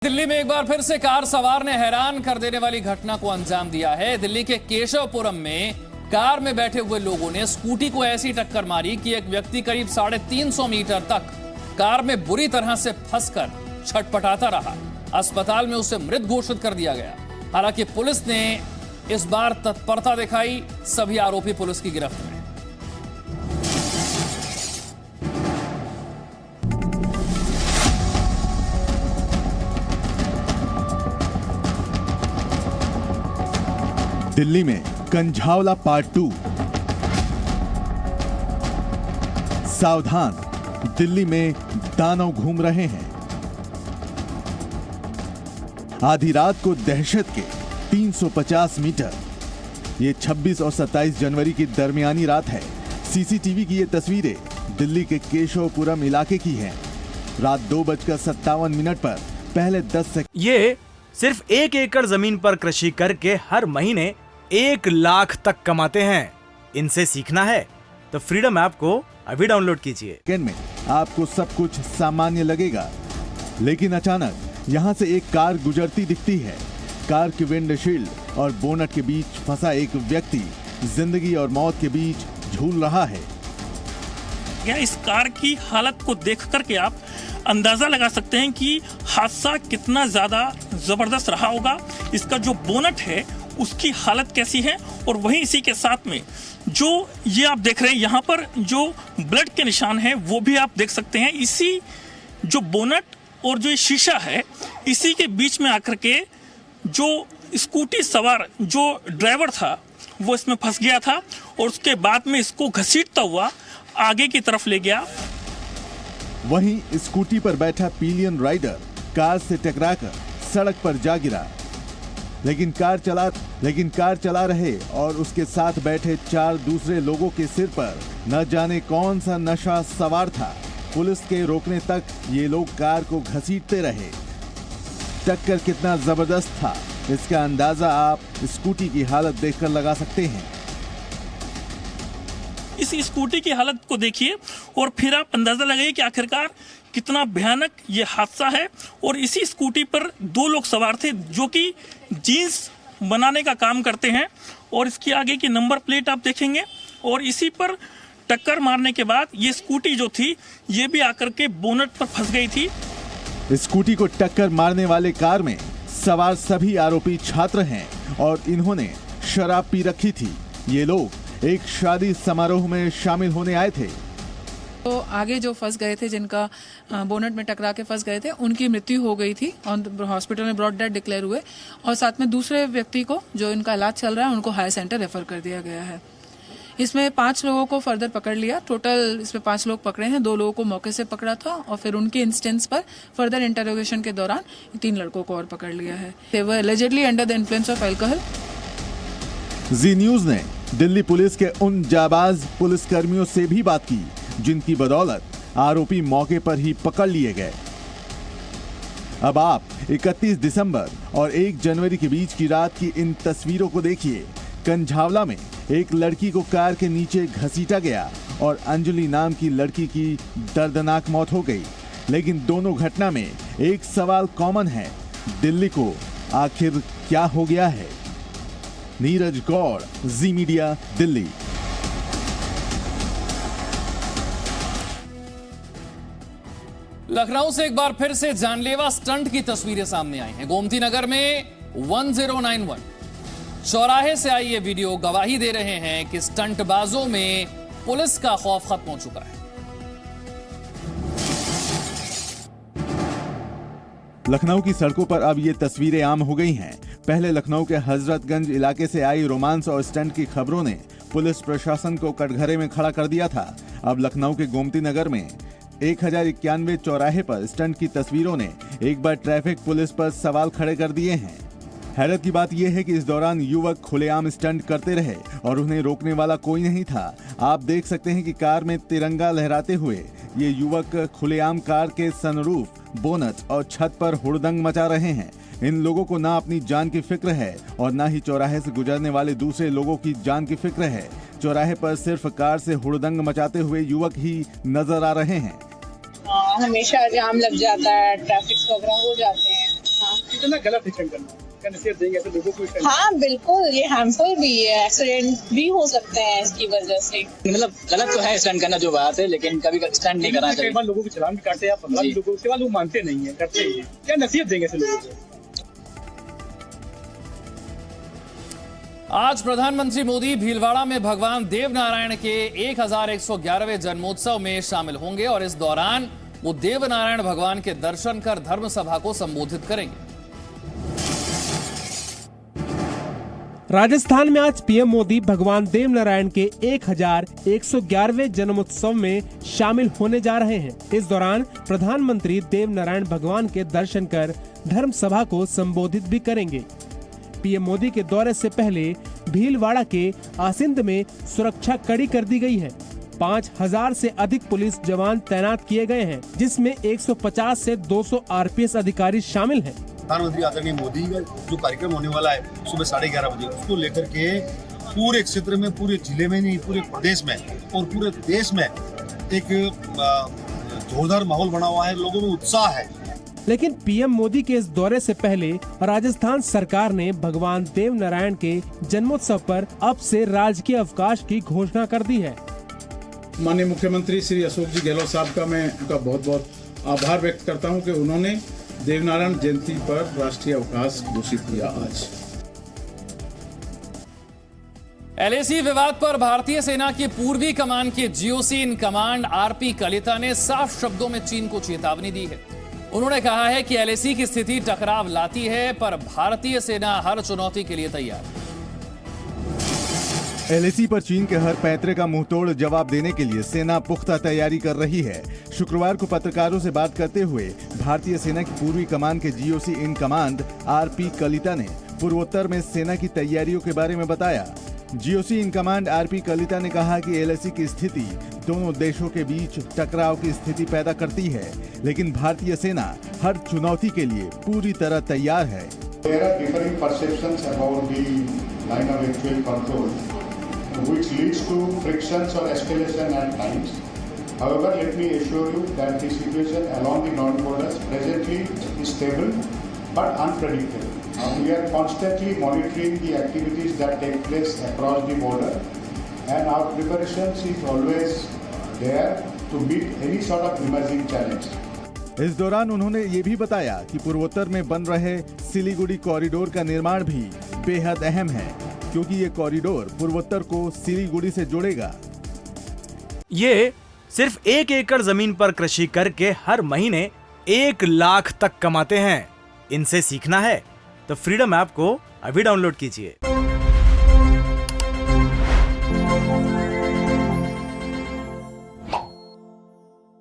दिल्ली में एक बार फिर से कार सवार ने हैरान कर देने वाली घटना को अंजाम दिया है। दिल्ली के केशवपुरम में कार में बैठे हुए लोगों ने स्कूटी को ऐसी टक्कर मारी कि एक व्यक्ति करीब 350 मीटर तक कार में बुरी तरह से फंसकर छटपटाता रहा। अस्पताल में उसे मृत घोषित कर दिया गया। हालांकि पुलिस ने इस बार तत्परता दिखाई, सभी आरोपी पुलिस की गिरफ्त में। दिल्ली में कंझावला पार्ट 2। सावधान, दिल्ली में दानव घूम रहे हैं। आधी रात को दहशत के 350 मीटर। ये 26 और 27 जनवरी की दरमियानी रात है। सीसीटीवी की ये तस्वीरें दिल्ली के केशवपुरम इलाके की हैं। रात 2:57 पर पहले 10 सेकंड। ये सिर्फ 1 एकड़ जमीन पर कृषि करके हर महीने 1 लाख तक कमाते हैं। इनसे सीखना है तो फ्रीडम ऐप को अभी डाउनलोड कीजिए। सेकंड में आपको सब कुछ सामान्य लगेगा, लेकिन अचानक यहाँ से एक कार गुजरती दिखती है। कार के विंडशील्ड और बोनट के बीच फंसा एक व्यक्ति जिंदगी और मौत के बीच झूल रहा है। इस कार की हालत को देख करके आप अंदाजा लगा सकते हैं कि हादसा कितना ज्यादा जबरदस्त रहा होगा। इसका जो बोनट है उसकी हालत कैसी है, और वहीं इसी के साथ में जो ये आप देख रहे हैं यहाँ पर जो ब्लड के निशान है वो भी आप देख सकते हैं। इसी जो बोनट और जो शीशा है इसी के बीच में आकर के जो स्कूटी सवार जो ड्राइवर था वो इसमें फंस गया था, और उसके बाद में इसको घसीटता हुआ आगे की तरफ ले गया। वहीं स्कूटी पर बैठा पिलियन राइडर कार से टकराकर सड़क पर जा गिरा, लेकिन कार चला रहे और उसके साथ बैठे 4 दूसरे लोगों के सिर पर न जाने कौन सा नशा सवार था। पुलिस के रोकने तक ये लोग कार को घसीटते रहे। टक्कर कितना जबरदस्त था, इसका अंदाजा आप स्कूटी की हालत देखकर लगा सकते हैं। इस स्कूटी की हालत को देखिए और फिर आप अंदाजा लगाइए कि आखिरकार कितना भयानक ये हादसा है। और इसी स्कूटी पर 2 लोग सवार थे जो कि जीन्स बनाने का काम करते हैं, और इसकी आगे की नंबर प्लेट आप देखेंगे। और इसी पर टक्कर मारने के बाद ये स्कूटी जो थी ये भी आकर के बोनट पर फंस गई थी। स्कूटी को टक्कर मारने वाले कार में सवार सभी आरोपी छात्र हैं और इन्होंने शराब पी रखी थी। ये लोग एक शादी समारोह में शामिल होने आए थे। तो आगे जो फंस गए थे, जिनका बोनट में टकरा के फंस गए थे, उनकी मृत्यु हो गई थी और हॉस्पिटल में ब्रॉड डेड डिक्लेयर हुए। और साथ में दूसरे व्यक्ति को जो इनका इलाज चल रहा है उनको हायर सेंटर रेफर कर दिया गया है। इसमें 5 लोगों को फर्दर पकड़ लिया। टोटल इसमें 5 लोग पकड़े हैं। 2 लोगों को मौके से पकड़ा था और फिर उनके इंस्टेंस पर फर्दर इंटरोगेशन के दौरान 3 लड़कों को और पकड़ लिया है। They were allegedly under the influence of alcohol. Zee news ने दिल्ली पुलिस के उन जाबाज पुलिसकर्मियों से भी बात की जिनकी बदौलत आरोपी मौके पर ही पकड़ लिए गए। अब आप 31 दिसंबर और 1 जनवरी के बीच की रात की इन तस्वीरों को देखिए। कंझावला में एक लड़की को कार के नीचे घसीटा गया और अंजलि नाम की लड़की की दर्दनाक मौत हो गई। लेकिन दोनों घटना में एक सवाल कॉमन है, दिल्ली को आखिर क्या हो गया है? नीरज गौड़, जी मीडिया, दिल्ली। लखनऊ से एक बार फिर से जानलेवा स्टंट की तस्वीरें सामने आई हैं। गोमती नगर में 1091 चौराहे से आई ये वीडियो गवाही दे रहे हैं कि स्टंटबाजों में पुलिस का खौफ खत्म हो चुका है। लखनऊ की सड़कों पर अब ये तस्वीरें आम हो गई हैं। पहले लखनऊ के हजरतगंज इलाके से आई रोमांस और स्टंट की खबरों ने पुलिस प्रशासन को कटघरे में खड़ा कर दिया था। अब लखनऊ के गोमती नगर में 1091 चौराहे पर स्टंट की तस्वीरों ने एक बार ट्रैफिक पुलिस पर सवाल खड़े कर दिए हैं। हैरत की बात यह है कि इस दौरान युवक खुलेआम स्टंट करते रहे और उन्हें रोकने वाला कोई नहीं था। आप देख सकते हैं कि कार में तिरंगा लहराते हुए ये युवक खुलेआम कार के सनरूफ, बोनट और छत पर हुड़दंग मचा रहे हैं। इन लोगों को ना अपनी जान की फिक्र है और ना ही चौराहे से गुजरने वाले दूसरे लोगों की जान की फिक्र है। चौराहे पर सिर्फ कार से हुड़दंग मचाते हुए युवक ही नजर आ रहे हैं। हमेशा जाम लग जाता है, ट्रैफिक वगैरह हो जाते हैं। कितना गलत डिसीजन करना है, क्या नसीहत देंगे ऐसे लोगों को? हाँ बिल्कुल, ये हार्मफुल भी है, एक्सीडेंट भी हो सकते हैं इसकी वजह से। मतलब गलत तो है स्टंट करना जो बात है, लेकिन कभी स्टंट नहीं करना चाहिए। कई बार लोगों के चलान भी काटते हैं, 15 लोगों के बाद लोग मानते नहीं है, करते ही है। क्या नसीहत देंगे ऐसे लोगों को? आज प्रधानमंत्री मोदी भीलवाड़ा में भगवान देवनारायण के 1111वें जन्मोत्सव में शामिल होंगे और इस दौरान वो देवनारायण भगवान के दर्शन कर धर्म सभा को संबोधित करेंगे। राजस्थान में आज पीएम मोदी भगवान देवनारायण के 1111वें जन्मोत्सव में शामिल होने जा रहे हैं। इस दौरान प्रधानमंत्री देवनारायण भगवान के दर्शन कर धर्म सभा को संबोधित भी करेंगे। पीएम मोदी के दौरे से पहले भीलवाड़ा के आसिंद में सुरक्षा कड़ी कर दी गई है। 5000 से अधिक पुलिस जवान तैनात किए गए हैं, जिसमें 150 से 200 आरपीएस अधिकारी शामिल हैं। प्रधानमंत्री आदरणीय मोदी का जो कार्यक्रम होने वाला है सुबह 11:30 बजे, उसको लेकर के पूरे क्षेत्र में, पूरे जिले में नहीं, पूरे प्रदेश में और पूरे देश में एक जोरदार माहौल बना हुआ है, लोगों में उत्साह है। लेकिन पीएम मोदी के इस दौरे से पहले राजस्थान सरकार ने भगवान देवनारायण के जन्मोत्सव पर अब से राजकीय अवकाश की घोषणा कर दी है। माननीय मुख्यमंत्री श्री अशोक जी गहलोत साहब का मैं उनका बहुत बहुत आभार व्यक्त करता हूं कि उन्होंने देवनारायण जयंती पर राष्ट्रीय अवकाश घोषित किया। आज एलएसी विवाद पर भारतीय सेना की पूर्वी कमान के GOC in command RP Kalita ने साफ शब्दों में चीन को चेतावनी दी है। उन्होंने कहा है कि एलएसी की स्थिति टकराव लाती है, पर भारतीय सेना हर चुनौती के लिए तैयार है। एलएसी पर चीन के हर पैंतरे का मुंहतोड़ जवाब देने के लिए सेना पुख्ता तैयारी कर रही है। शुक्रवार को पत्रकारों से बात करते हुए भारतीय सेना की पूर्वी कमान के GOC in command RP Kalita ने पूर्वोत्तर में सेना की तैयारियों के बारे में बताया। GOC in command RP Kalita ने कहा कि एलएसी की स्थिति दोनों देशों के बीच टकराव की स्थिति पैदा करती है, लेकिन भारतीय सेना हर चुनौती के लिए पूरी तरह तैयार है। There are differing perceptions about the line of actual control, which leads to frictions or escalation at times. However, let me assure you that the situation along the northern borders presently is stable but unpredictable. We are constantly monitoring the activities that take place across the border, and our preparations is always there to meet any sort of emerging challenge. इस दौरान उन्होंने ये भी बताया कि पूर्वोत्तर में बन रहे सिलीगुड़ी कॉरिडोर का निर्माण भी बेहद अहम है, क्योंकि ये कॉरिडोर पूर्वोत्तर को सिलीगुड़ी से जोड़ेगा। ये सिर्फ 1 एकड़ जमीन पर कृषि करके हर महीने 1 लाख तक कमाते हैं। इनसे सीखना है तो फ्रीडम ऐप को अभी डाउनलोड कीजिए।